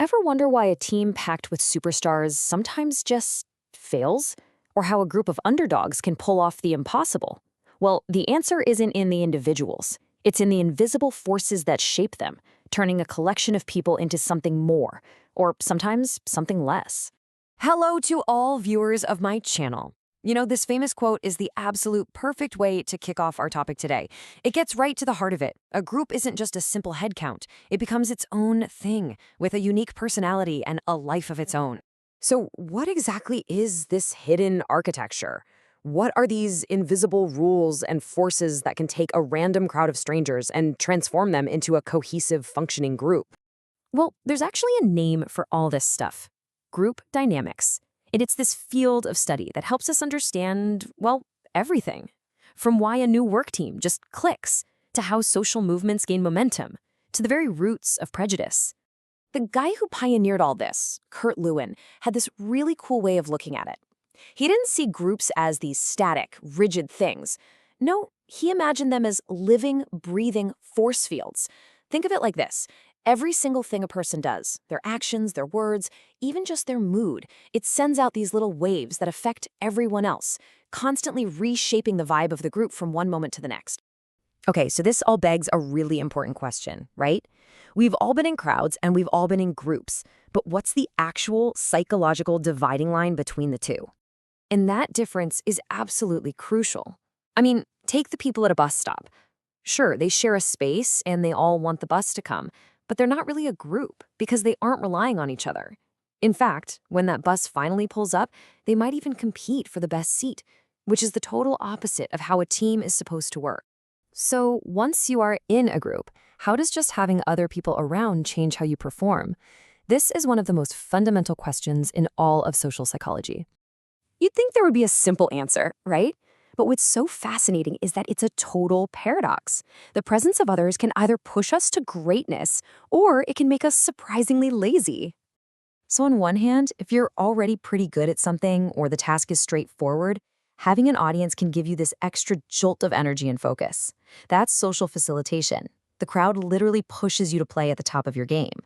Ever wonder why a team packed with superstars sometimes just fails? Or how a group of underdogs can pull off the impossible? Well, the answer isn't in the individuals. It's in the invisible forces that shape them, turning a collection of people into something more, or sometimes something less. Hello to all viewers of my channel. You know, this famous quote is the absolute perfect way to kick off our topic today. It gets right to the heart of it. A group isn't just a simple head count. It becomes its own thing, with a unique personality and a life of its own. So what exactly is this hidden architecture? What are these invisible rules and forces that can take a random crowd of strangers and transform them into a cohesive, functioning group? Well, there's actually a name for all this stuff: group dynamics. And it's this field of study that helps us understand, well, everything. From why a new work team just clicks, to how social movements gain momentum, to the very roots of prejudice. The guy who pioneered all this, Kurt Lewin, had this really cool way of looking at it. He didn't see groups as these static, rigid things. No, he imagined them as living, breathing force fields. Think of it like this. Every single thing a person does, their actions, their words, even just their mood, it sends out these little waves that affect everyone else, constantly reshaping the vibe of the group from one moment to the next. Okay, so this all begs a really important question, right? We've all been in crowds and we've all been in groups, but what's the actual psychological dividing line between the two? And that difference is absolutely crucial. I mean, take the people at a bus stop. Sure, they share a space and they all want the bus to come, but they're not really a group because they aren't relying on each other. In fact, when that bus finally pulls up, they might even compete for the best seat, which is the total opposite of how a team is supposed to work. So once you are in a group, how does just having other people around change how you perform? This is one of the most fundamental questions in all of social psychology. You'd think there would be a simple answer, right? But what's so fascinating is that it's a total paradox. The presence of others can either push us to greatness, or it can make us surprisingly lazy. So on one hand, if you're already pretty good at something or the task is straightforward, having an audience can give you this extra jolt of energy and focus. That's social facilitation. The crowd literally pushes you to play at the top of your game.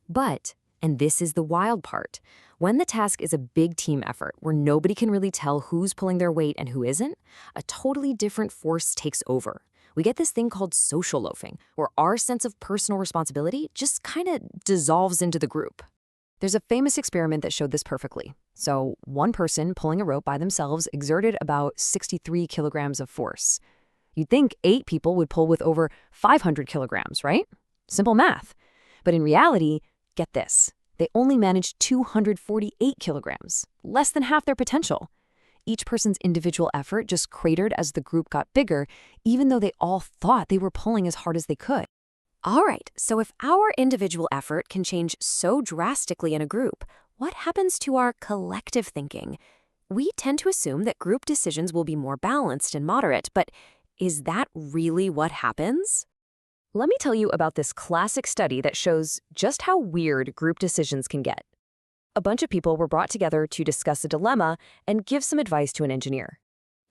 But, and this is the wild part, when the task is a big team effort where nobody can really tell who's pulling their weight and who isn't, a totally different force takes over. We get this thing called social loafing, where our sense of personal responsibility just kind of dissolves into the group. There's a famous experiment that showed this perfectly. So one person pulling a rope by themselves exerted about 63 kilograms of force. You'd think 8 people would pull with over 500 kilograms, right? Simple math. But in reality, get this. They only managed 248 kilograms, less than half their potential. Each person's individual effort just cratered as the group got bigger, even though they all thought they were pulling as hard as they could. All right, so if our individual effort can change so drastically in a group, what happens to our collective thinking? We tend to assume that group decisions will be more balanced and moderate, but is that really what happens? Let me tell you about this classic study that shows just how weird group decisions can get. A bunch of people were brought together to discuss a dilemma and give some advice to an engineer.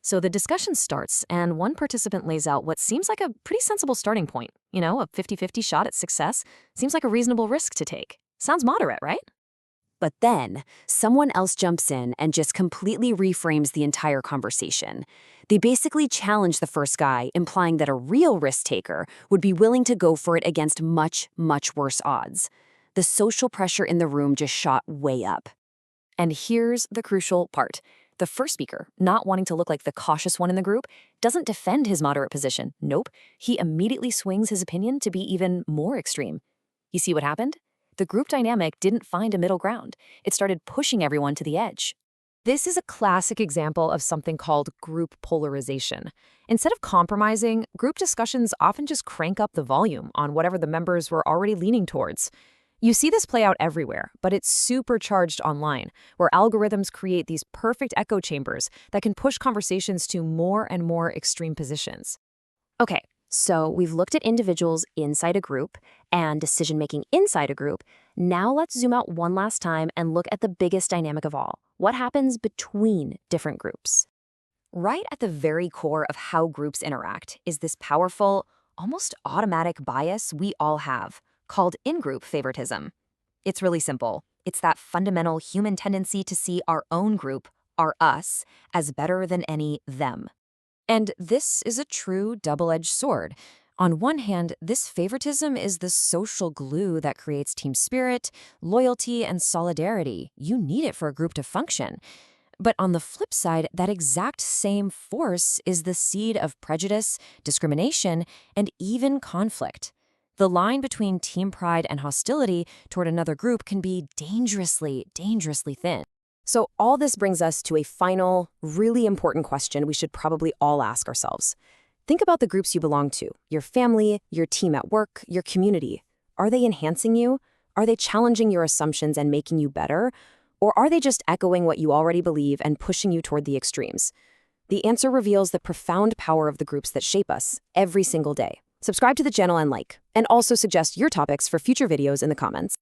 So the discussion starts, and one participant lays out what seems like a pretty sensible starting point. You know, a 50-50 shot at success seems like a reasonable risk to take. Sounds moderate, right? But then, someone else jumps in and just completely reframes the entire conversation. They basically challenge the first guy, implying that a real risk taker would be willing to go for it against much, much worse odds. The social pressure in the room just shot way up. And here's the crucial part. The first speaker, not wanting to look like the cautious one in the group, doesn't defend his moderate position. Nope, he immediately swings his opinion to be even more extreme. You see what happened? The group dynamic didn't find a middle ground. It started pushing everyone to the edge. This is a classic example of something called group polarization. Instead of compromising, group discussions often just crank up the volume on whatever the members were already leaning towards. You see this play out everywhere, but it's supercharged online, where algorithms create these perfect echo chambers that can push conversations to more and more extreme positions. Okay, so we've looked at individuals inside a group and decision-making inside a group. Now let's zoom out one last time and look at the biggest dynamic of all. What happens between different groups? Right at the very core of how groups interact is this powerful, almost automatic bias we all have, called in-group favoritism. It's really simple. It's that fundamental human tendency to see our own group, our us, as better than any them. And this is a true double-edged sword. On one hand, this favoritism is the social glue that creates team spirit, loyalty, and solidarity. You need it for a group to function. But on the flip side, that exact same force is the seed of prejudice, discrimination, and even conflict. The line between team pride and hostility toward another group can be dangerously, dangerously thin. So all this brings us to a final, really important question we should probably all ask ourselves. Think about the groups you belong to, your family, your team at work, your community. Are they enhancing you? Are they challenging your assumptions and making you better? Or are they just echoing what you already believe and pushing you toward the extremes? The answer reveals the profound power of the groups that shape us every single day. Subscribe to the channel and like, and also suggest your topics for future videos in the comments.